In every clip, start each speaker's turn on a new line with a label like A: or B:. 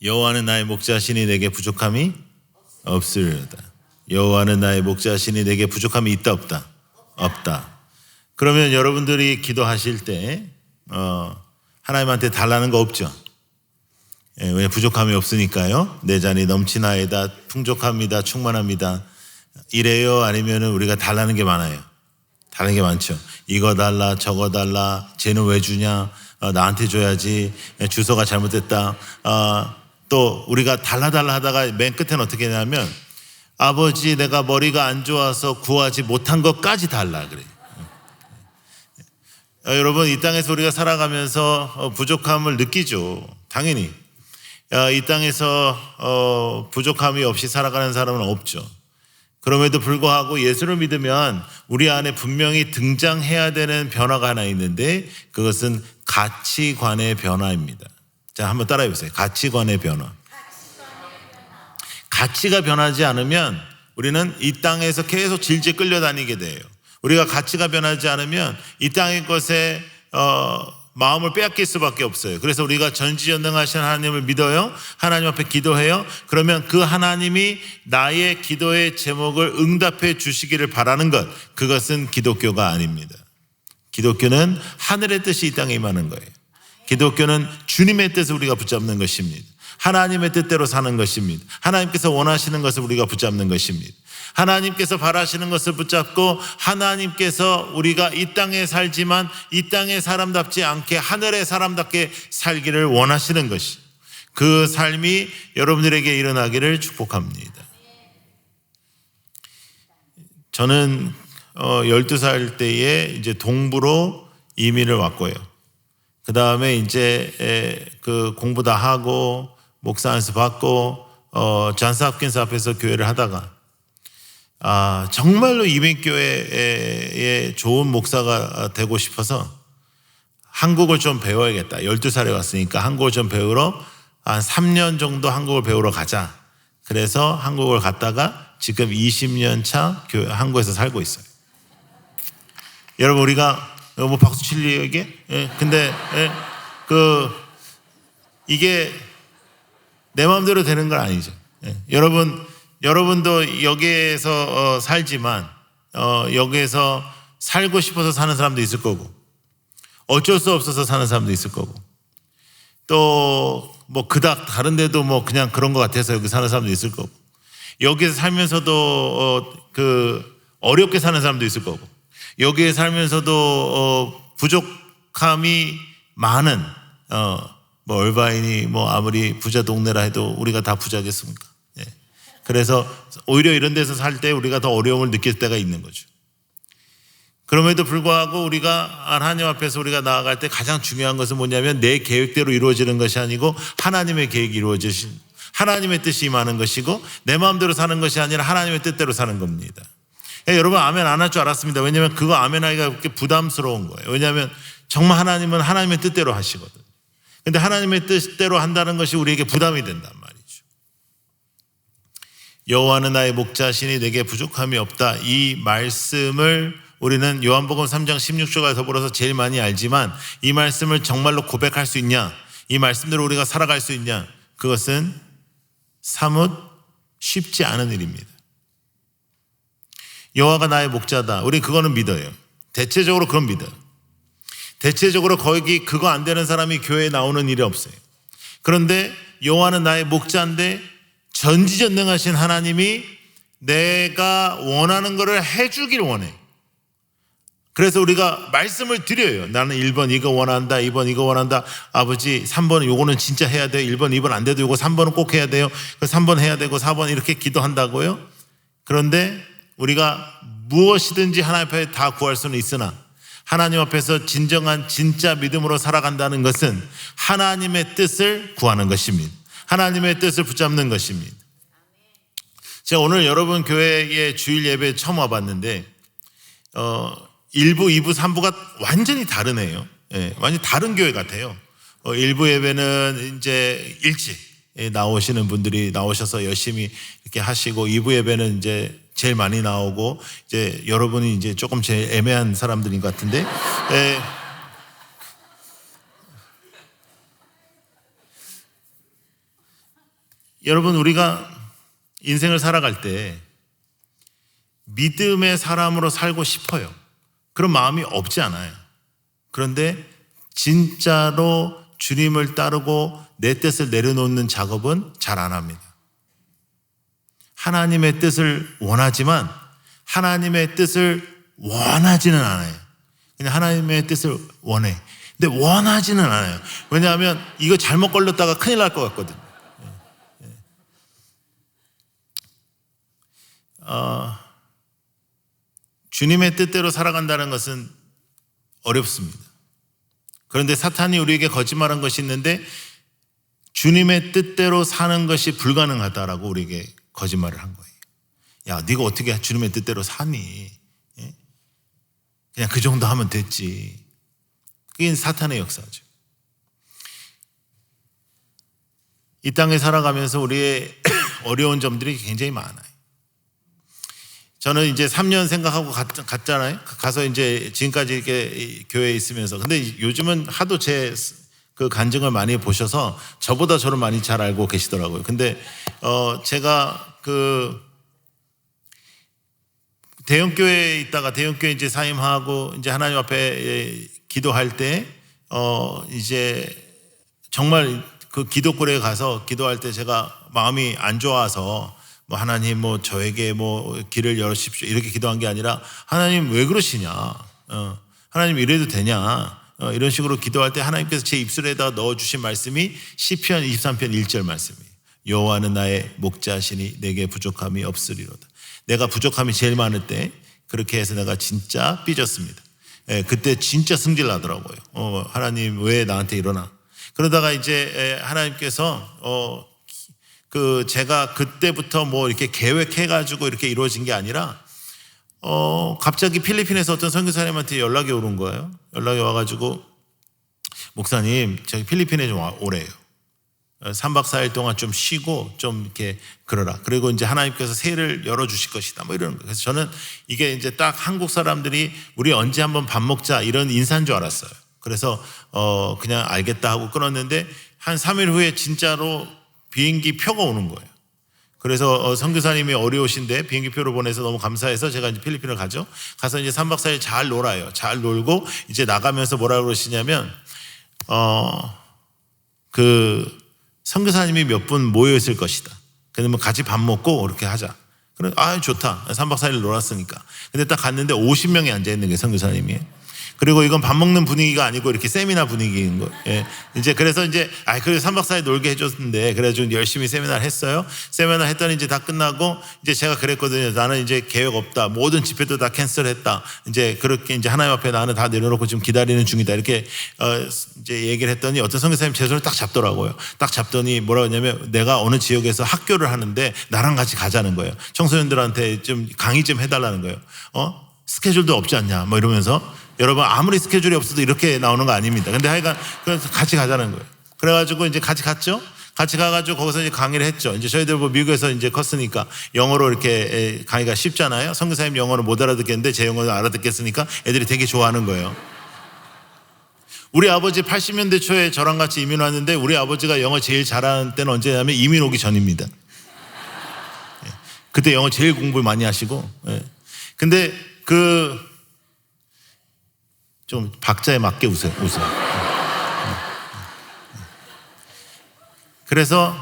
A: 여호와는 나의 목자시니 내게 부족함이 없으리로다. 여호와는 나의 목자시니 내게 부족함이 있다 없다? 없다. 그러면 여러분들이 기도하실 때 하나님한테 달라는 거 없죠? 왜? 부족함이 없으니까요. 내 잔이 넘치나이다, 풍족합니다, 충만합니다. 이래요? 아니면은 우리가 달라는 게 많아요? 다른 게 많죠. 이거 달라, 저거 달라, 쟤는 왜 주냐, 나한테 줘야지, 주소가 잘못됐다. 또 우리가 달라 하다가 맨 끝에는 어떻게 하냐면, 아버지 내가 머리가 안 좋아서 구하지 못한 것까지 달라 그래요. 여러분, 이 땅에서 우리가 살아가면서 부족함을 느끼죠. 당연히 이 땅에서 부족함이 없이 살아가는 사람은 없죠. 그럼에도 불구하고 예수를 믿으면 우리 안에 분명히 등장해야 되는 변화가 하나 있는데, 그것은 가치관의 변화입니다. 자, 한번 따라해 보세요. 가치관의 변화. 가치가 변하지 않으면 우리는 이 땅에서 계속 질질 끌려다니게 돼요. 우리가 가치가 변하지 않으면 이 땅의 것에 마음을 빼앗길 수밖에 없어요. 그래서 우리가 전지전능하신 하나님을 믿어요. 하나님 앞에 기도해요. 그러면 그 하나님이 나의 기도의 제목을 응답해 주시기를 바라는 것, 그것은 기독교가 아닙니다. 기독교는 하늘의 뜻이 이 땅에 임하는 거예요. 기독교는 주님의 뜻을 우리가 붙잡는 것입니다. 하나님의 뜻대로 사는 것입니다. 하나님께서 원하시는 것을 우리가 붙잡는 것입니다. 하나님께서 바라시는 것을 붙잡고, 하나님께서 우리가 이 땅에 살지만 이 땅의 사람답지 않게 하늘의 사람답게 살기를 원하시는 것이, 그 삶이 여러분들에게 일어나기를 축복합니다. 저는 12살 때에 이제 동부로 이민을 왔고요. 그 다음에 이제 그 공부 다 하고 목사 안수 받고 존스 홉킨스 앞에서 교회를 하다가 정말로 이민교회의 좋은 목사가 되고 싶어서 한국을 좀 배워야겠다. 12살에 왔으니까 한국을 좀 배우러 한 3년 정도 한국을 배우러 가자. 그래서 한국을 갔다가 지금 20년 차 한국에서 살고 있어요. 여러분, 우리가 뭐 박수 칠래요 이게? 근데 이게 내 마음대로 되는 건 아니죠. 여러분도 여기에서 살지만 여기에서 살고 싶어서 사는 사람도 있을 거고, 어쩔 수 없어서 사는 사람도 있을 거고, 또 뭐 그닥 다른 데도 뭐 그냥 그런 것 같아서 여기 사는 사람도 있을 거고, 여기서 살면서도 어렵게 사는 사람도 있을 거고, 여기에 살면서도 부족함이 많은 뭐 얼바인이 뭐 아무리 부자 동네라 해도 우리가 다 부자겠습니까? 그래서 오히려 이런 데서 살 때 우리가 더 어려움을 느낄 때가 있는 거죠. 그럼에도 불구하고 우리가 하나님 앞에서 우리가 나아갈 때 가장 중요한 것은 뭐냐면, 내 계획대로 이루어지는 것이 아니고 하나님의 계획이 이루어지신, 하나님의 뜻이 임하는 것이고, 내 마음대로 사는 것이 아니라 하나님의 뜻대로 사는 겁니다. 여러분, 아멘 안 할 줄 알았습니다. 왜냐하면 그거 아멘 하기가 그렇게 부담스러운 거예요. 왜냐하면 정말 하나님은 하나님의 뜻대로 하시거든요. 근데 하나님의 뜻대로 한다는 것이 우리에게 부담이 된단 말이죠. 여호와는 나의 목자시니 내게 부족함이 없다. 이 말씀을 우리는 요한복음 3장 16절과 더불어서 제일 많이 알지만, 이 말씀을 정말로 고백할 수 있냐, 이 말씀대로 우리가 살아갈 수 있냐, 그것은 사뭇 쉽지 않은 일입니다. 여호와가 나의 목자다. 우리 그거는 믿어요. 대체적으로 그건 믿어요. 대체적으로 거기 그거 안 되는 사람이 교회에 나오는 일이 없어요. 그런데 여호와는 나의 목자인데, 전지전능하신 하나님이 내가 원하는 것을 해주길 원해. 그래서 우리가 말씀을 드려요. 나는 1번 이거 원한다, 2번 이거 원한다. 아버지 3번 요거는 진짜 해야 돼요. 1번 2번 안 돼도 요거 3번은 꼭 해야 돼요. 3번 해야 되고 4번 이렇게 기도한다고요. 그런데 우리가 무엇이든지 하나님 앞에 다 구할 수는 있으나, 하나님 앞에서 진정한 진짜 믿음으로 살아간다는 것은 하나님의 뜻을 구하는 것입니다. 하나님의 뜻을 붙잡는 것입니다. 제가 오늘 여러분 교회의 주일 예배에 처음 와봤는데 1부, 2부, 3부가 완전히 다르네요. 완전히 다른 교회 같아요. 1부 예배는 이제 일찍 나오시는 분들이 나오셔서 열심히 이렇게 하시고, 2부 예배는 이제 제일 많이 나오고, 이제 여러분이 이제 조금 제일 애매한 사람들인 것 같은데, 여러분, 우리가 인생을 살아갈 때 믿음의 사람으로 살고 싶어요. 그런 마음이 없지 않아요. 그런데 진짜로 주님을 따르고 내 뜻을 내려놓는 작업은 잘 안 합니다. 하나님의 뜻을 원하지만 하나님의 뜻을 원하지는 않아요. 그냥 하나님의 뜻을 원해. 근데 원하지는 않아요. 왜냐하면 이거 잘못 걸렸다가 큰일 날 것 같거든요. 주님의 뜻대로 살아간다는 것은 어렵습니다. 그런데 사탄이 우리에게 거짓말한 것이 있는데 주님의 뜻대로 사는 것이 불가능하다라고 우리에게 거짓말을 한 거예요. 야, 네가 어떻게 주님의 뜻대로 사니? 그냥 그 정도 하면 됐지. 그게 사탄의 역사죠. 이 땅에 살아가면서 우리의 어려운 점들이 굉장히 많아요. 저는 이제 3년 생각하고 갔잖아요. 가서 이제 지금까지 이렇게 교회에 있으면서. 근데 요즘은 하도 제 그 간증을 많이 보셔서 저보다 저를 많이 잘 알고 계시더라고요. 근데 제가 그 대형교회에 있다가 대형교회 이제 사임하고 이제 하나님 앞에 기도할 때 이제 정말 그 기도굴에 가서 기도할 때 제가 마음이 안 좋아서 뭐 하나님 뭐 저에게 뭐 길을 열으십시오 이렇게 기도한 게 아니라 하나님 왜 그러시냐, 하나님 이래도 되냐, 이런 식으로 기도할 때 하나님께서 제 입술에다 넣어주신 말씀이 시편 23편 1절 말씀이에요. 여호와는 나의 목자시니 내게 부족함이 없으리로다. 내가 부족함이 제일 많을 때 그렇게 해서 내가 진짜 삐졌습니다. 그때 진짜 승질 나더라고요. 하나님 왜 나한테 이러나. 그러다가 이제 하나님께서 그 제가 그때부터 뭐 이렇게 계획해가지고 이렇게 이루어진 게 아니라 갑자기 필리핀에서 어떤 선교사님한테 연락이 오는 거예요. 연락이 와가지고 목사님 저기 필리핀에 좀 오래요. 3박 4일 동안 좀 쉬고 좀 이렇게 그러라. 그리고 이제 하나님께서 새해를 열어주실 것이다. 뭐 이러는 거예요. 그래서 저는 이게 이제 딱 한국 사람들이 우리 언제 한번 밥 먹자 이런 인사인 줄 알았어요. 그래서 그냥 알겠다 하고 끊었는데 한 3일 후에 진짜로 비행기 표가 오는 거예요. 그래서 선교사님이 어려우신데 비행기표를 보내서 너무 감사해서 제가 이제 필리핀을 가죠. 가서 이제 3박 4일 잘 놀아요. 잘 놀고 이제 나가면서 뭐라고 그러시냐면 그 선교사님이 몇 분 모여 있을 것이다. 그래서 뭐 같이 밥 먹고 그렇게 하자. 그래, 좋다. 3박 4일 놀았으니까. 근데 딱 갔는데 50명이 앉아 있는 게 선교사님이. 그리고 이건 밥 먹는 분위기가 아니고 이렇게 세미나 분위기인 거예요. 예. 이제 그래서 이제 그래 3박 4일 놀게 해줬는데 그래가지고 열심히 세미나를 했어요. 세미나 했더니 이제 다 끝나고 이제 제가 그랬거든요. 나는 이제 계획 없다. 모든 집회도 다 캔슬했다. 이제 그렇게 이제 하나님 앞에 나는 다 내려놓고 지금 기다리는 중이다. 이렇게 이제 얘기를 했더니 어떤 선교사님 제 손을 딱 잡더라고요. 딱 잡더니 뭐라고 했냐면 내가 어느 지역에서 학교를 하는데 나랑 같이 가자는 거예요. 청소년들한테 좀 강의 좀 해달라는 거예요. 스케줄도 없지 않냐 뭐 이러면서. 여러분 아무리 스케줄이 없어도 이렇게 나오는 거 아닙니다. 근데 하여간 그래서 같이 가자는 거예요. 그래가지고 이제 같이 갔죠. 같이 가가지고 거기서 이제 강의를 했죠. 이제 저희들 뭐 미국에서 이제 컸으니까 영어로 이렇게 강의가 쉽잖아요. 선교사님 영어는 못 알아듣겠는데 제 영어는 알아듣겠으니까 애들이 되게 좋아하는 거예요. 우리 아버지 80년대 초에 저랑 같이 이민 왔는데 우리 아버지가 영어 제일 잘하는 때는 언제냐면 이민 오기 전입니다. 그때 영어 제일 공부 많이 하시고. 근데 좀 박자에 맞게 웃어요. 그래서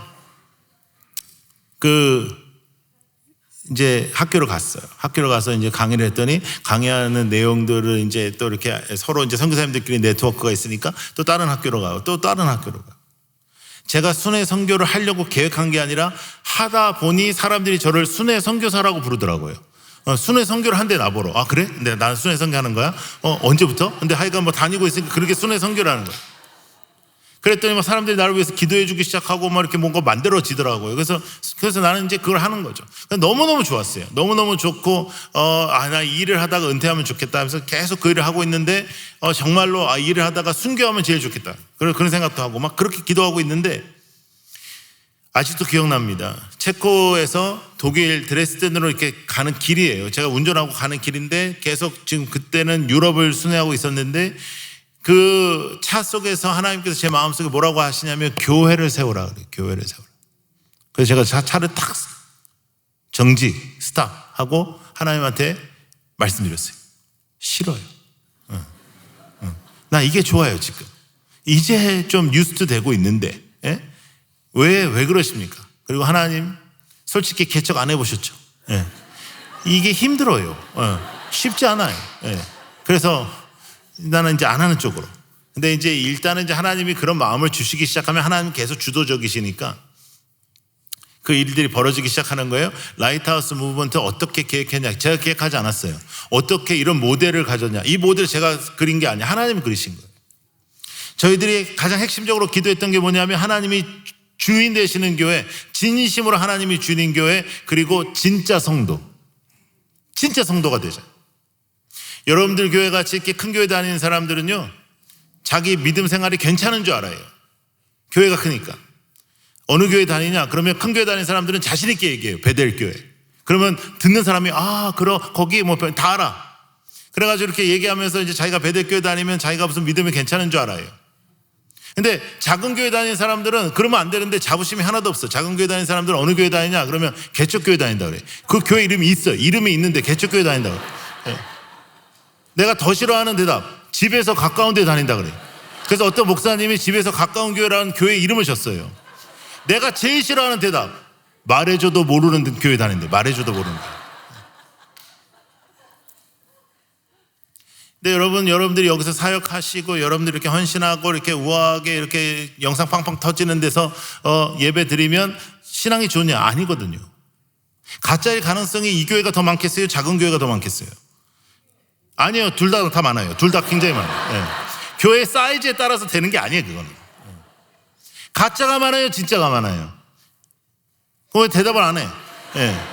A: 이제 학교를 갔어요. 학교를 가서 이제 강의를 했더니 강의하는 내용들을 이제 또 이렇게 서로 이제 선교사님들끼리 네트워크가 있으니까 또 다른 학교로 가고 또 다른 학교로 가고. 제가 순회 선교를 하려고 계획한 게 아니라 하다 보니 사람들이 저를 순회 선교사라고 부르더라고요. 순회 선교를 한대 나보러. 그래? 근데 난 순회 선교 하는 거야? 언제부터? 근데 하여간 뭐 다니고 있으니까 그렇게 순회 선교를 하는 거야. 그랬더니 막 사람들이 나를 위해서 기도해 주기 시작하고 막 이렇게 뭔가 만들어지더라고요. 그래서 나는 이제 그걸 하는 거죠. 너무너무 좋았어요. 너무너무 좋고, 나 이 일을 하다가 은퇴하면 좋겠다 하면서 계속 그 일을 하고 있는데, 정말로 이 일을 하다가 순교하면 제일 좋겠다. 그런 생각도 하고 막 그렇게 기도하고 있는데, 아직도 기억납니다. 체코에서 독일 드레스덴으로 이렇게 가는 길이에요. 제가 운전하고 가는 길인데 계속 지금 그때는 유럽을 순회하고 있었는데 그 차 속에서 하나님께서 제 마음속에 뭐라고 하시냐면 교회를 세우라 그래요. 교회를 세우라. 그래서 제가 차를 탁 정지, 스탑 하고 하나님한테 말씀드렸어요. 싫어요. 나 이게 좋아요, 지금. 이제 좀 뉴스도 되고 있는데, 예? 왜 그러십니까? 그리고 하나님, 솔직히 개척 안 해보셨죠? 예. 이게 힘들어요. 쉽지 않아요. 예. 그래서 나는 이제 안 하는 쪽으로. 근데 이제 일단은 이제 하나님이 그런 마음을 주시기 시작하면 하나님 계속 주도적이시니까 그 일들이 벌어지기 시작하는 거예요. 라이트하우스 무브먼트 어떻게 계획했냐. 제가 계획하지 않았어요. 어떻게 이런 모델을 가졌냐. 이 모델을 제가 그린 게 아니야. 하나님이 그리신 거예요. 저희들이 가장 핵심적으로 기도했던 게 뭐냐면 하나님이 주인 되시는 교회, 진심으로 하나님이 주인 교회, 그리고 진짜 성도가 되자. 여러분들 교회 같이 이렇게 큰 교회 다니는 사람들은요, 자기 믿음 생활이 괜찮은 줄 알아요. 교회가 크니까. 어느 교회 다니냐? 그러면 큰 교회 다니는 사람들은 자신 있게 얘기해요. 베델 교회. 그러면 듣는 사람이 거기 뭐 다 알아. 그래가지고 이렇게 얘기하면서 이제 자기가 베델 교회 다니면 자기가 무슨 믿음이 괜찮은 줄 알아요. 근데 작은 교회 다니는 사람들은 그러면 안 되는데 자부심이 하나도 없어. 작은 교회 다니는 사람들은 어느 교회 다니냐? 그러면 개척교회 다닌다 그래. 그 교회 이름이 있어. 이름이 있는데 개척교회 다닌다 그래. 네. 내가 더 싫어하는 대답. 집에서 가까운 데 다닌다 그래. 그래서 어떤 목사님이 집에서 가까운 교회라는 교회 이름을 줬어요. 내가 제일 싫어하는 대답. 말해줘도 모르는 교회 다닌대. 말해줘도 모르는 교회. 근데 여러분들이 여기서 사역하시고 여러분들이 이렇게 헌신하고 이렇게 우아하게 이렇게 영상 팡팡 터지는 데서 예배 드리면 신앙이 좋냐? 아니거든요. 가짜일 가능성이 이 교회가 더 많겠어요? 작은 교회가 더 많겠어요? 아니에요. 둘 다 많아요. 둘 다 굉장히 많아요. 네. 교회 사이즈에 따라서 되는 게 아니에요, 그거는. 가짜가 많아요? 진짜가 많아요? 그거 대답을 안 해. 네.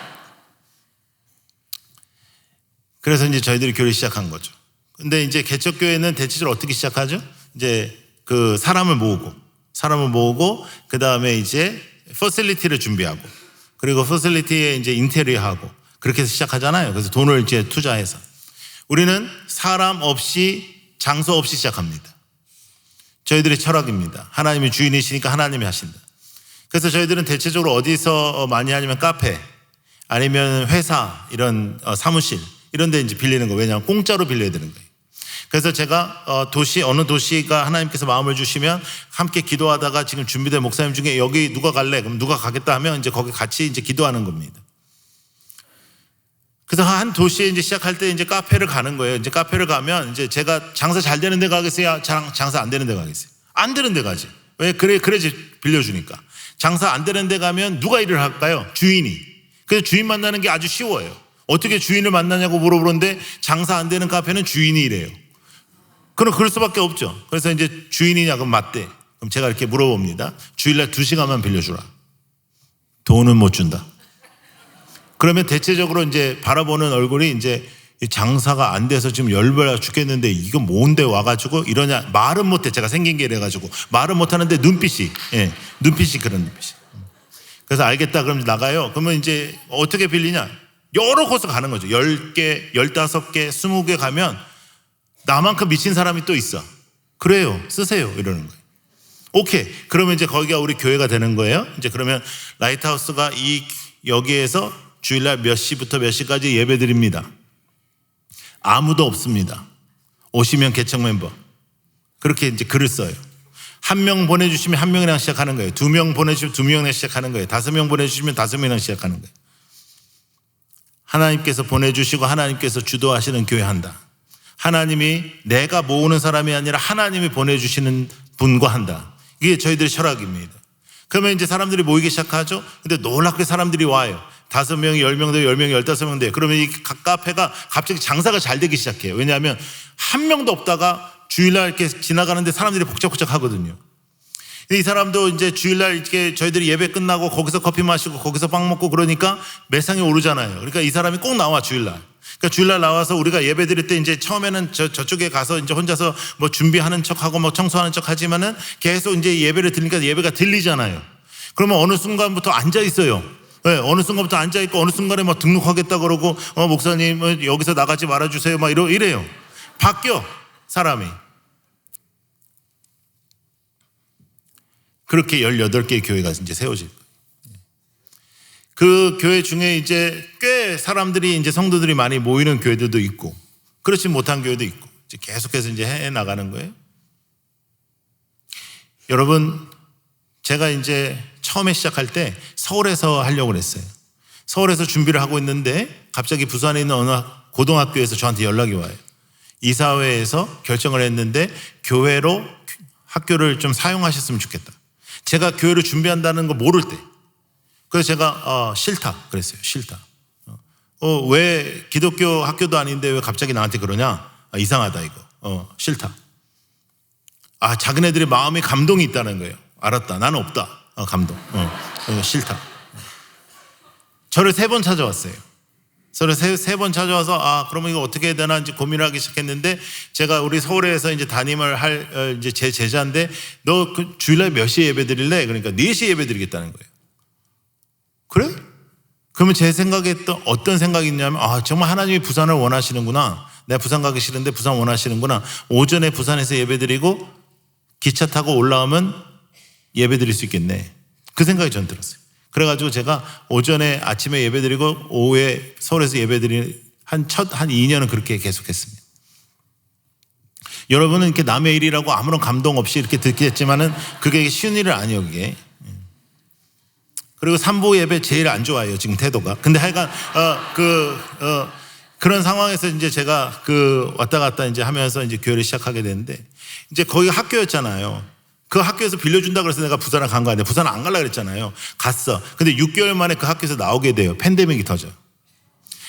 A: 그래서 이제 저희들이 교회를 시작한 거죠. 근데 이제 개척교회는 대체적으로 어떻게 시작하죠? 이제 그 사람을 모으고 그 다음에 이제 퍼실리티를 준비하고 그리고 퍼실리티에 이제 인테리어하고 그렇게 해서 시작하잖아요. 그래서 돈을 이제 투자해서 우리는 사람 없이 장소 없이 시작합니다. 저희들의 철학입니다. 하나님이 주인이시니까 하나님이 하신다. 그래서 저희들은 대체적으로 어디서 많이 하냐면 카페 아니면 회사 이런 사무실 이런 데 이제 빌리는 거. 왜냐하면 공짜로 빌려야 되는 거예요. 그래서 제가 어느 도시가 하나님께서 마음을 주시면 함께 기도하다가 지금 준비된 목사님 중에 여기 누가 갈래? 그럼 누가 가겠다 하면 이제 거기 같이 이제 기도하는 겁니다. 그래서 한 도시에 이제 시작할 때 이제 카페를 가는 거예요. 이제 카페를 가면 이제 제가 장사 잘 되는 데 가겠어요? 장사 안 되는 데 가겠어요? 안 되는 데 가지. 왜? 그래야지 빌려주니까. 장사 안 되는 데 가면 누가 일을 할까요? 주인이. 그래서 주인 만나는 게 아주 쉬워요. 어떻게 주인을 만나냐고 물어보는데 장사 안 되는 카페는 주인이 이래요. 그럼 그럴 수밖에 없죠. 그래서 이제 주인이냐 그럼 맞대. 그럼 제가 이렇게 물어봅니다. 주일날 2시간만 빌려주라. 돈은 못 준다. 그러면 대체적으로 이제 바라보는 얼굴이 이제 장사가 안 돼서 지금 열받아 죽겠는데 이거 뭔데 와가지고 이러냐. 말은 못해. 제가 생긴 게 이래가지고 말은 못하는데 눈빛이 그런 눈빛이. 그래서 알겠다 그러면 나가요. 그러면 이제 어떻게 빌리냐. 여러 곳을 가는 거죠. 10개, 15개, 20개 가면 나만큼 미친 사람이 또 있어. 그래요. 쓰세요. 이러는 거예요. 오케이. 그러면 이제 거기가 우리 교회가 되는 거예요. 이제 그러면 라이트하우스가 여기에서 주일날 몇 시부터 몇 시까지 예배 드립니다. 아무도 없습니다. 오시면 개척 멤버. 그렇게 이제 글을 써요. 1명 보내주시면 1명이랑 시작하는 거예요. 2명 보내주시면 2명이랑 시작하는 거예요. 5명 보내주시면 5명이랑 시작하는 거예요. 하나님께서 보내주시고 하나님께서 주도하시는 교회 한다. 하나님이 내가 모으는 사람이 아니라 하나님이 보내주시는 분과 한다. 이게 저희들의 철학입니다. 그러면 이제 사람들이 모이기 시작하죠. 근데 놀랍게 사람들이 와요. 5명이 10명 돼요. 10명이 15명 돼요. 그러면 이 카페가 갑자기 장사가 잘 되기 시작해요. 왜냐하면 한 명도 없다가 주일날 이렇게 지나가는데 사람들이 복작복작 하거든요. 이 사람도 이제 주일날 이렇게 저희들이 예배 끝나고 거기서 커피 마시고 거기서 빵 먹고 그러니까 매상이 오르잖아요. 그러니까 이 사람이 꼭 나와 주일날. 그러니까 주일날 나와서 우리가 예배 드릴 때 이제 처음에는 저쪽에 가서 이제 혼자서 뭐 준비하는 척하고 뭐 청소하는 척 하지만은 계속 이제 예배를 드리니까 예배가 들리잖아요. 그러면 어느 순간부터 앉아 있어요. 네, 어느 순간부터 앉아 있고 어느 순간에 막 등록하겠다 그러고 목사님 여기서 나가지 말아주세요 막 이래요. 바뀌어 사람이. 그렇게 18개의 교회가 이제 세워질 거예요. 그 교회 중에 이제 꽤 사람들이 이제 성도들이 많이 모이는 교회들도 있고 그렇지 못한 교회도 있고 이제 계속해서 이제 해 나가는 거예요. 여러분, 제가 이제 처음에 시작할 때 서울에서 하려고 그랬어요. 서울에서 준비를 하고 있는데 갑자기 부산에 있는 어느 고등학교에서 저한테 연락이 와요. 이사회에서 결정을 했는데 교회로 학교를 좀 사용하셨으면 좋겠다. 제가 교회를 준비한다는 거 모를 때. 그래서 제가 싫다 그랬어요. 싫다. 왜 기독교 학교도 아닌데 왜 갑자기 나한테 그러냐? 이상하다 이거. 싫다. 자기네들의 마음에 감동이 있다는 거예요. 알았다. 나는 없다. 감동. 싫다. 저를 3번 찾아왔어요. 저를 세 번 찾아와서 그러면 이거 어떻게 해야 되나 이제 고민을 하기 시작했는데 제가 우리 서울에서 이제 담임을 할 이제 제 제자인데 너 그 주일날 몇 시에 예배 드릴래? 그러니까 4시에 예배 드리겠다는 거예요. 그래? 그러면 제 생각에 또 어떤 생각이 있냐면 정말 하나님이 부산을 원하시는구나. 내가 부산 가기 싫은데 부산 원하시는구나. 오전에 부산에서 예배 드리고 기차 타고 올라오면 예배 드릴 수 있겠네. 그 생각이 전 들었어요. 그래가지고 제가 오전에 아침에 예배 드리고 오후에 서울에서 예배 드리는 한 2년은 그렇게 계속했습니다. 여러분은 이렇게 남의 일이라고 아무런 감동 없이 이렇게 듣겠지만은 그게 쉬운 일은 아니에요, 그게. 그리고 3부 예배 제일 안 좋아해요, 지금 태도가. 근데 하여간, 그런 상황에서 이제 제가 왔다 갔다 이제 하면서 이제 교회를 시작하게 됐는데 이제 거기 학교였잖아요. 그 학교에서 빌려준다 그래서 내가 부산을 간 거 아니에요. 부산 안 가려고 그랬잖아요. 갔어. 근데 6개월 만에 그 학교에서 나오게 돼요. 팬데믹이 터져.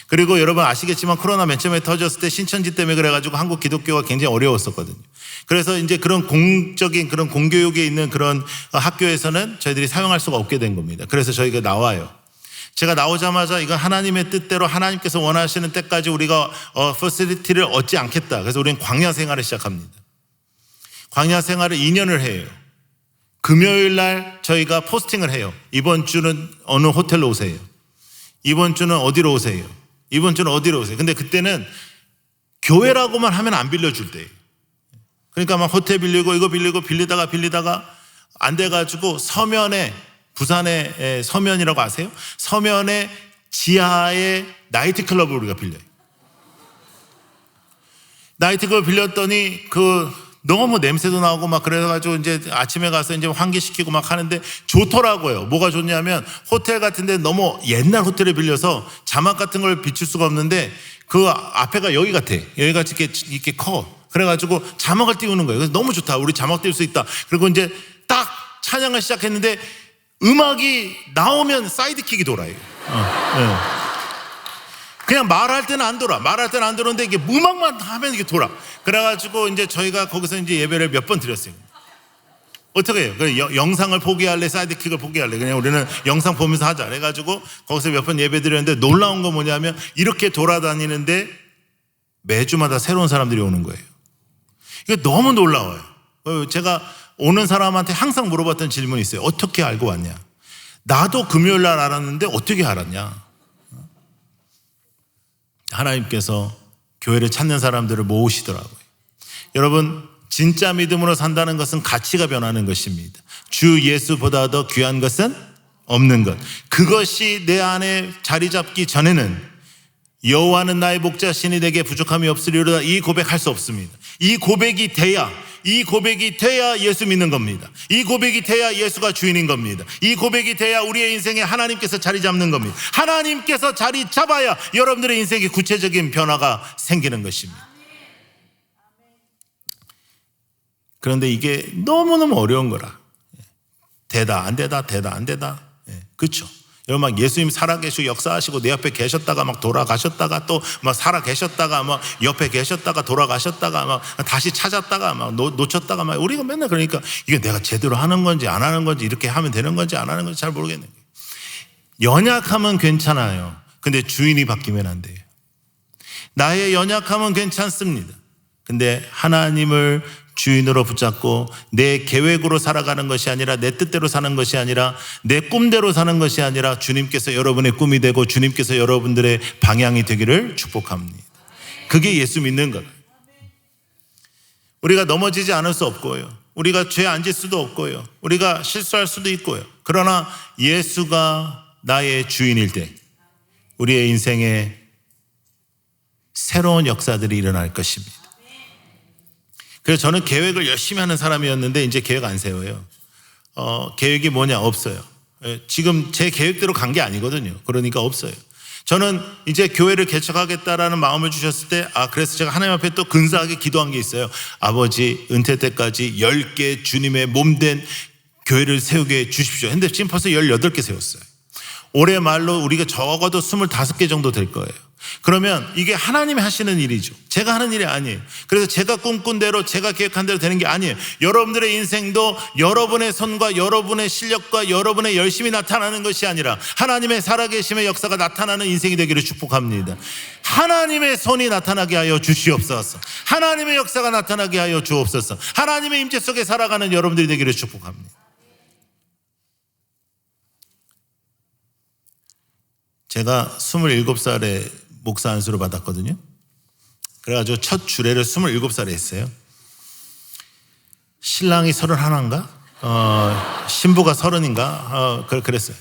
A: 그리고 여러분 아시겠지만 코로나 맨 처음에 터졌을 때 신천지 때문에 그래가지고 한국 기독교가 굉장히 어려웠었거든요. 그래서 이제 그런 공적인 그런 공교육에 있는 그런 학교에서는 저희들이 사용할 수가 없게 된 겁니다. 그래서 저희가 나와요. 제가 나오자마자 이건 하나님의 뜻대로 하나님께서 원하시는 때까지 우리가 퍼실리티를 얻지 않겠다. 그래서 우리는 광야 생활을 시작합니다. 광야 생활을 2년을 해요. 금요일 날 저희가 포스팅을 해요. 이번 주는 어느 호텔로 오세요. 이번 주는 어디로 오세요. 이번 주는 어디로 오세요. 근데 그때는 교회라고만 하면 안 빌려줄 때예요. 그러니까 막 호텔 빌리고 이거 빌리고 빌리다가 안 돼가지고 서면에 부산의 서면이라고 아세요? 서면의 지하에 나이트클럽을 우리가 빌려요. 나이트클럽 빌렸더니 너무 냄새도 나고 막 그래가지고 이제 아침에 가서 이제 환기시키고 막 하는데 좋더라고요. 뭐가 좋냐면 호텔 같은데 너무 옛날 호텔에 빌려서 자막 같은 걸 비출 수가 없는데 그 앞에가 여기 같아. 여기가 이렇게 커. 그래가지고 자막을 띄우는 거예요. 그래서 너무 좋다. 우리 자막 띄울 수 있다. 그리고 이제 딱 찬양을 시작했는데 음악이 나오면 사이드킥이 돌아요. 그냥 말할 때는 안 돌아. 말할 때는 안 돌았는데 이게 음악만 하면 이게 돌아. 그래가지고 이제 저희가 거기서 이제 예배를 몇 번 드렸어요. 어떻게 해요? 영상을 포기할래? 사이드킥을 포기할래? 그냥 우리는 영상 보면서 하자. 그래가지고 거기서 몇 번 예배 드렸는데 놀라운 건 뭐냐면 이렇게 돌아다니는데 매주마다 새로운 사람들이 오는 거예요. 이게 너무 놀라워요. 제가 오는 사람한테 항상 물어봤던 질문이 있어요. 어떻게 알고 왔냐? 나도 금요일 날 알았는데 어떻게 알았냐? 하나님께서 교회를 찾는 사람들을 모으시더라고요. 여러분, 진짜 믿음으로 산다는 것은 가치가 변하는 것입니다. 주 예수보다 더 귀한 것은 없는 것. 그것이 내 안에 자리 잡기 전에는 여호와는 나의 목자시니 내게 부족함이 없으리로다 이 고백할 수 없습니다. 이 고백이 돼야 예수 믿는 겁니다. 이 고백이 돼야 예수가 주인인 겁니다. 이 고백이 돼야 우리의 인생에 하나님께서 자리 잡는 겁니다. 하나님께서 자리 잡아야 여러분들의 인생에 구체적인 변화가 생기는 것입니다. 그런데 이게 너무너무 어려운 거라. 되다 안 되다 그렇죠? 여러분 막 예수님 살아계시고 역사하시고 내 옆에 계셨다가 막 돌아가셨다가 또 막 살아계셨다가 막 옆에 계셨다가 돌아가셨다가 막 다시 찾았다가 막 놓쳤다가 막 우리가 맨날 그러니까 이게 내가 제대로 하는 건지 안 하는 건지 이렇게 하면 되는 건지 안 하는 건지 잘 모르겠는 거예요. 연약하면 괜찮아요. 근데 주인이 바뀌면 안 돼요. 나의 연약함은 괜찮습니다. 근데 하나님을 주인으로 붙잡고 내 계획으로 살아가는 것이 아니라 내 뜻대로 사는 것이 아니라 내 꿈대로 사는 것이 아니라 주님께서 여러분의 꿈이 되고 주님께서 여러분들의 방향이 되기를 축복합니다. 그게 예수 믿는 것. 우리가 넘어지지 않을 수 없고요. 우리가 죄 안 질 수도 없고요. 우리가 실수할 수도 있고요. 그러나 예수가 나의 주인일 때 우리의 인생에 새로운 역사들이 일어날 것입니다. 그래서 저는 계획을 열심히 하는 사람이었는데 이제 계획 안 세워요. 계획이 뭐냐? 없어요. 지금 제 계획대로 간 게 아니거든요. 그러니까 없어요. 저는 이제 교회를 개척하겠다라는 마음을 주셨을 때 그래서 제가 하나님 앞에 또 근사하게 기도한 게 있어요. 아버지, 은퇴 때까지 10개 주님의 몸된 교회를 세우게 해주십시오. 근데 지금 벌써 18개 세웠어요. 올해 말로 우리가 적어도 25개 정도 될 거예요. 그러면 이게 하나님이 하시는 일이죠. 제가 하는 일이 아니에요. 그래서 제가 꿈꾼 대로 제가 계획한 대로 되는 게 아니에요. 여러분들의 인생도 여러분의 손과 여러분의 실력과 여러분의 열심이 나타나는 것이 아니라 하나님의 살아계심의 역사가 나타나는 인생이 되기를 축복합니다. 하나님의 손이 나타나게 하여 주시옵소서. 하나님의 역사가 나타나게 하여 주옵소서. 하나님의 임재 속에 살아가는 여러분들이 되기를 축복합니다. 제가 27살에 목사 안수를 받았거든요. 그래가지고 첫 주례를 27살에 했어요. 신랑이 31인가? 신부가 30인가? 그랬어요.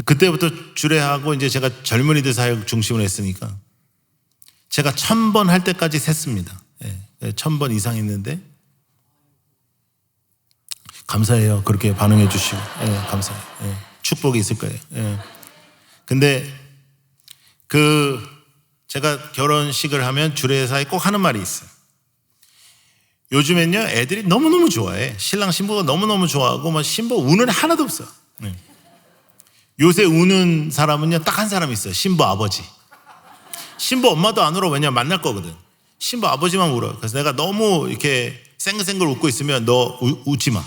A: 그때부터 주례하고 이제 제가 젊은이들 사역 중심으로 했으니까 제가 1000번 할 때까지 셌습니다. 1000번 이상 했는데 감사해요. 그렇게 반응해 주시고. 감사해요. 축복이 있을 거예요. 근데 제가 결혼식을 하면 주례사에 꼭 하는 말이 있어요. 요즘엔요 애들이 너무너무 좋아해. 신랑 신부가 너무너무 좋아하고 막 신부 우는 애 하나도 없어. 요새 우는 사람은요 딱 한 사람 있어요. 신부 아버지. 신부 엄마도 안 울어. 왜냐면 만날 거거든. 신부 아버지만 울어. 그래서 내가 너무 이렇게 생글생글 웃고 있으면 너 웃지 마.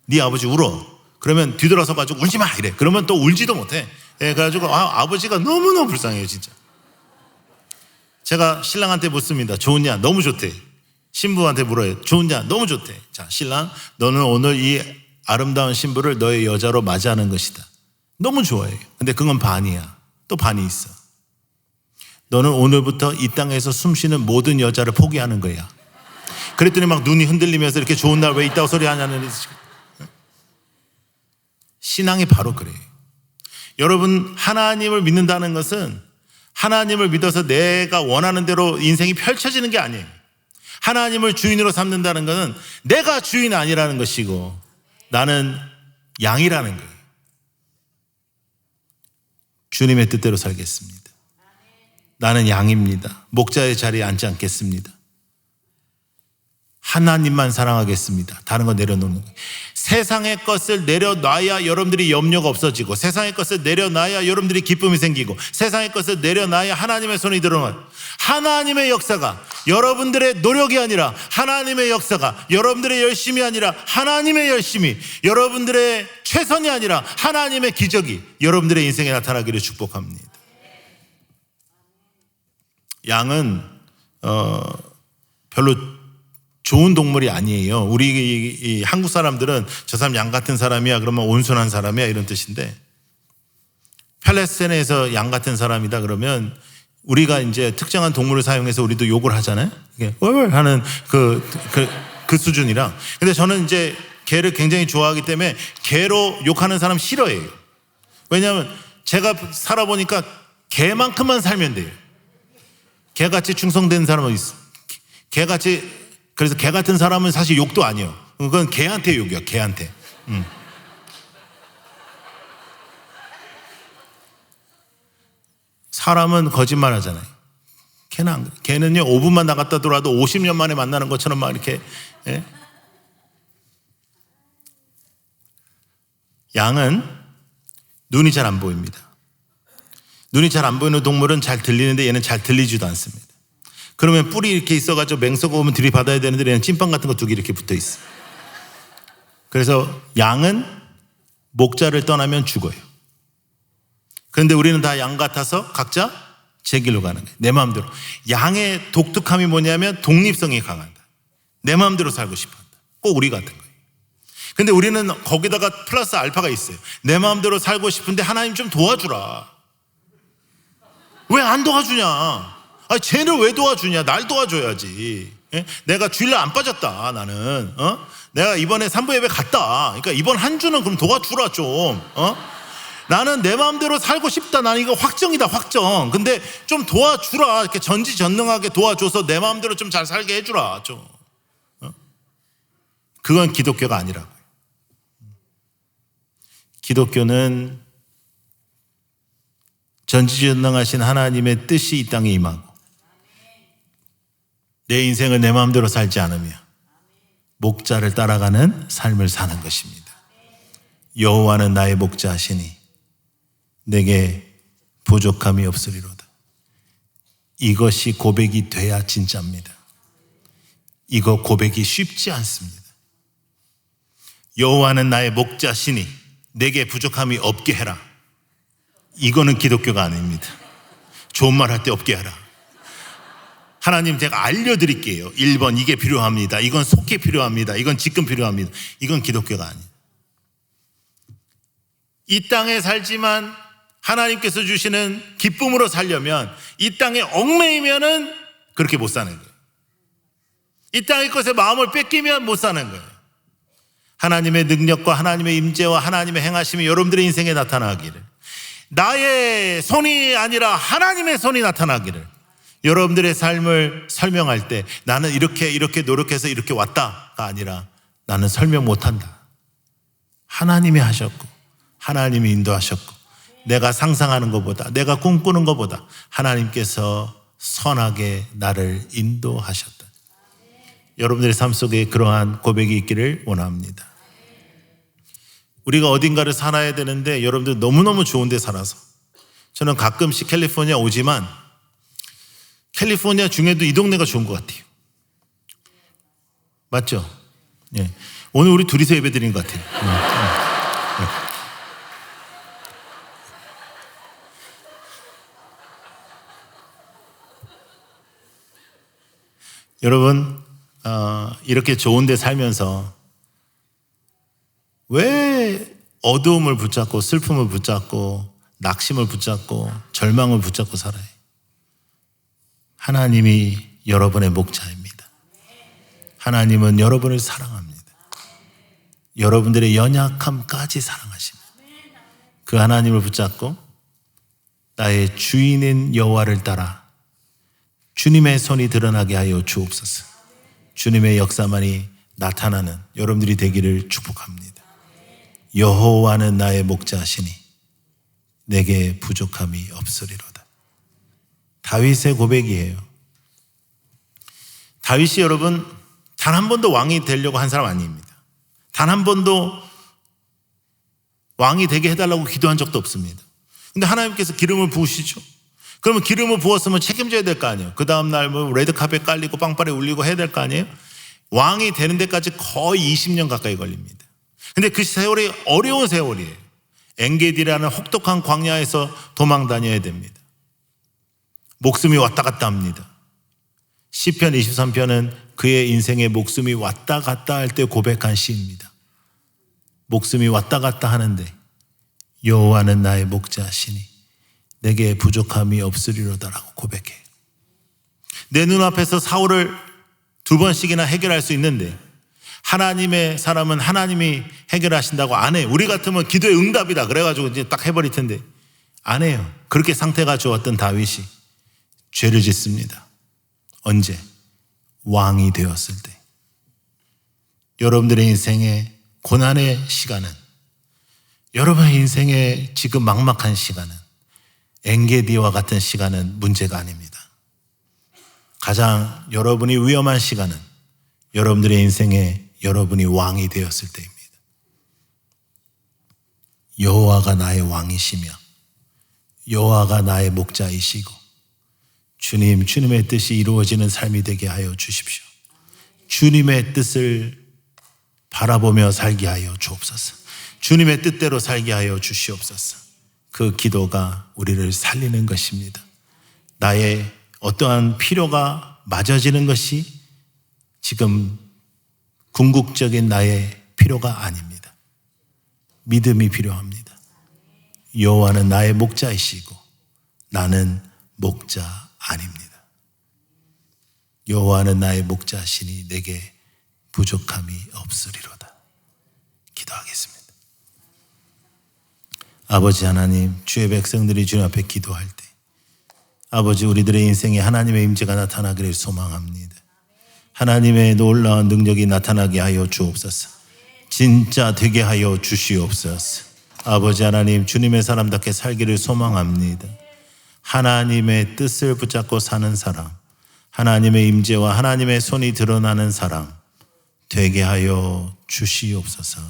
A: 네 아버지 울어. 그러면 뒤돌아서 가지고 울지 마 이래. 그러면 또 울지도 못해. 그래가지고 아버지가 너무너무 불쌍해요 진짜. 제가 신랑한테 묻습니다. 좋으냐? 너무 좋대. 신부한테 물어요. 좋으냐? 너무 좋대. 자, 신랑, 너는 오늘 이 아름다운 신부를 너의 여자로 맞이하는 것이다. 너무 좋아해요. 근데 그건 반이야. 또 반이 있어. 너는 오늘부터 이 땅에서 숨쉬는 모든 여자를 포기하는 거야. 그랬더니 막 눈이 흔들리면서 이렇게 좋은 날 왜 있다고 소리 하냐는. 신앙이 바로 그래요. 여러분, 하나님을 믿는다는 것은 하나님을 믿어서 내가 원하는 대로 인생이 펼쳐지는 게 아니에요. 하나님을 주인으로 삼는다는 것은 내가 주인 아니라는 것이고 나는 양이라는 거예요. 주님의 뜻대로 살겠습니다. 나는 양입니다. 목자의 자리에 앉지 않겠습니다. 하나님만 사랑하겠습니다. 다른 거 내려놓는 거예요. 세상의 것을 내려놔야 여러분들이 염려가 없어지고 세상의 것을 내려놔야 여러분들이 기쁨이 생기고 세상의 것을 내려놔야 하나님의 손이 들어가요. 하나님의 역사가 여러분들의 노력이 아니라 하나님의 역사가 여러분들의 열심이 아니라 하나님의 열심이 여러분들의 최선이 아니라 하나님의 기적이 여러분들의 인생에 나타나기를 축복합니다. 양은 별로 좋은 동물이 아니에요. 우리 이 한국 사람들은 저 사람 양 같은 사람이야 그러면 온순한 사람이야 이런 뜻인데 팔레스타인에서 양 같은 사람이다 그러면 우리가 이제 특정한 동물을 사용해서 우리도 욕을 하잖아요. 이게 하는 그 수준이라. 근데 저는 이제 개를 굉장히 좋아하기 때문에 개로 욕하는 사람 싫어해요. 왜냐하면 제가 살아보니까 개만큼만 살면 돼요. 개같이 충성된 사람은 있어. 그래서 개 같은 사람은 사실 욕도 아니에요. 그건 개한테 욕이야, 개한테. 사람은 거짓말 하잖아요. 개는 안 그래. 개는요, 5분만 나갔다 들어와도 50년 만에 만나는 것처럼 막 이렇게. 예? 양은 눈이 잘 안 보입니다. 눈이 잘 안 보이는 동물은 잘 들리는데 얘는 잘 들리지도 않습니다. 그러면 뿔이 이렇게 있어가지고 맹수가 오면 들이받아야 되는데 얘는 찐빵 같은 거 2개 이렇게 붙어 있어. 그래서 양은 목자를 떠나면 죽어요. 그런데 우리는 다 양 같아서 각자 제 길로 가는 거예요. 내 마음대로. 양의 독특함이 뭐냐면 독립성이 강하다. 내 마음대로 살고 싶어 한다. 꼭 우리 같은 거예요. 근데 우리는 거기다가 플러스 알파가 있어요. 내 마음대로 살고 싶은데 하나님 좀 도와주라. 왜 안 도와주냐? 쟤를 왜 도와주냐? 날 도와줘야지. 예? 내가 주일날 안 빠졌다 나는. 내가 이번에 산부 예배 갔다. 그러니까 이번 한 주는 그럼 도와주라 좀. 나는 내 마음대로 살고 싶다. 나는 이거 확정이다, 확정. 근데 좀 도와주라. 이렇게 전지전능하게 도와줘서 내 마음대로 좀 잘 살게 해주라 좀. 그건 기독교가 아니라고요. 기독교는 전지전능하신 하나님의 뜻이 이 땅에 임하고 내 인생을 내 마음대로 살지 않으며 목자를 따라가는 삶을 사는 것입니다. 여호와는 나의 목자시니 내게 부족함이 없으리로다. 이것이 고백이 돼야 진짜입니다. 이거 고백이 쉽지 않습니다. 여호와는 나의 목자시니 내게 부족함이 없게 해라. 이거는 기독교가 아닙니다. 좋은 말 할 때 없게 하라. 하나님 제가 알려드릴게요. 1번 이게 필요합니다. 이건 속히 필요합니다. 이건 지금 필요합니다. 이건 기독교가 아니에요. 이 땅에 살지만 하나님께서 주시는 기쁨으로 살려면 이 땅에 얽매이면은 그렇게 못 사는 거예요. 이 땅의 것에 마음을 뺏기면 못 사는 거예요. 하나님의 능력과 하나님의 임재와 하나님의 행하심이 여러분들의 인생에 나타나기를, 나의 손이 아니라 하나님의 손이 나타나기를, 여러분들의 삶을 설명할 때 나는 이렇게 노력해서 이렇게 왔다가 아니라 나는 설명 못한다. 하나님이 하셨고 하나님이 인도하셨고 내가 상상하는 것보다 내가 꿈꾸는 것보다 하나님께서 선하게 나를 인도하셨다. 여러분들의 삶 속에 그러한 고백이 있기를 원합니다. 우리가 어딘가를 살아야 되는데 여러분들 너무너무 좋은 데 살아서, 저는 가끔씩 캘리포니아 오지만 캘리포니아 중에도 이 동네가 좋은 것 같아요. 맞죠? 예. 오늘 우리 둘이서 예배 드린 것 같아요. 여러분, 이렇게 좋은 데 살면서 왜 어두움을 붙잡고 슬픔을 붙잡고 낙심을 붙잡고 절망을 붙잡고 살아요? 하나님이 여러분의 목자입니다. 하나님은 여러분을 사랑합니다. 여러분들의 연약함까지 사랑하십니다. 그 하나님을 붙잡고 나의 주인인 여호와를 따라 주님의 손이 드러나게 하여 주옵소서. 주님의 역사만이 나타나는 여러분들이 되기를 축복합니다. 여호와는 나의 목자시니 내게 부족함이 없으리로다. 다윗의 고백이에요. 다윗이 여러분 단 한 번도 왕이 되려고 한 사람 아닙니다. 단 한 번도 왕이 되게 해달라고 기도한 적도 없습니다. 근데 하나님께서 기름을 부으시죠. 그러면 기름을 부었으면 책임져야 될 거 아니에요. 그 다음날 뭐 레드카펫 깔리고 빵빠레 울리고 해야 될 거 아니에요. 왕이 되는 데까지 거의 20년 가까이 걸립니다. 근데 그 세월이 어려운 세월이에요. 엔게디라는 혹독한 광야에서 도망 다녀야 됩니다. 목숨이 왔다 갔다 합니다. 시편 23편은 그의 인생에 목숨이 왔다 갔다 할 때 고백한 시입니다. 목숨이 왔다 갔다 하는데 여호와는 나의 목자시니 내게 부족함이 없으리로다라고 고백해요. 내 눈앞에서 사울을 2번씩이나 해결할 수 있는데 하나님의 사람은 하나님이 해결하신다고 안 해요. 우리 같으면 기도의 응답이다 그래가지고 이제 딱 해버릴 텐데 안 해요. 그렇게 상태가 좋았던 다윗이 죄를 짓습니다. 언제? 왕이 되었을 때. 여러분들의 인생의 고난의 시간은, 여러분의 인생의 지금 막막한 시간은, 엔게디와 같은 시간은 문제가 아닙니다. 가장 여러분이 위험한 시간은 여러분들의 인생에 여러분이 왕이 되었을 때입니다. 여호와가 나의 왕이시며 여호와가 나의 목자이시고 주님의 뜻이 이루어지는 삶이 되게 하여 주십시오. 주님의 뜻을 바라보며 살게 하여 주옵소서. 주님의 뜻대로 살게 하여 주시옵소서. 그 기도가 우리를 살리는 것입니다. 나의 어떠한 필요가 맞아지는 것이 지금 궁극적인 나의 필요가 아닙니다. 믿음이 필요합니다. 여호와는 나의 목자이시고 나는 목자 아닙니다. 여호와는 나의 목자시니 내게 부족함이 없으리로다. 기도하겠습니다. 아버지 하나님, 주의 백성들이 주님 앞에 기도할 때 아버지 우리들의 인생에 하나님의 임재가 나타나기를 소망합니다. 하나님의 놀라운 능력이 나타나게 하여 주옵소서. 진짜 되게 하여 주시옵소서. 아버지 하나님, 주님의 사람답게 살기를 소망합니다. 하나님의 뜻을 붙잡고 사는 사람, 하나님의 임재와 하나님의 손이 드러나는 사람 되게 하여 주시옵소서.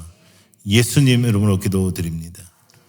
A: 예수님 이름으로 기도드립니다.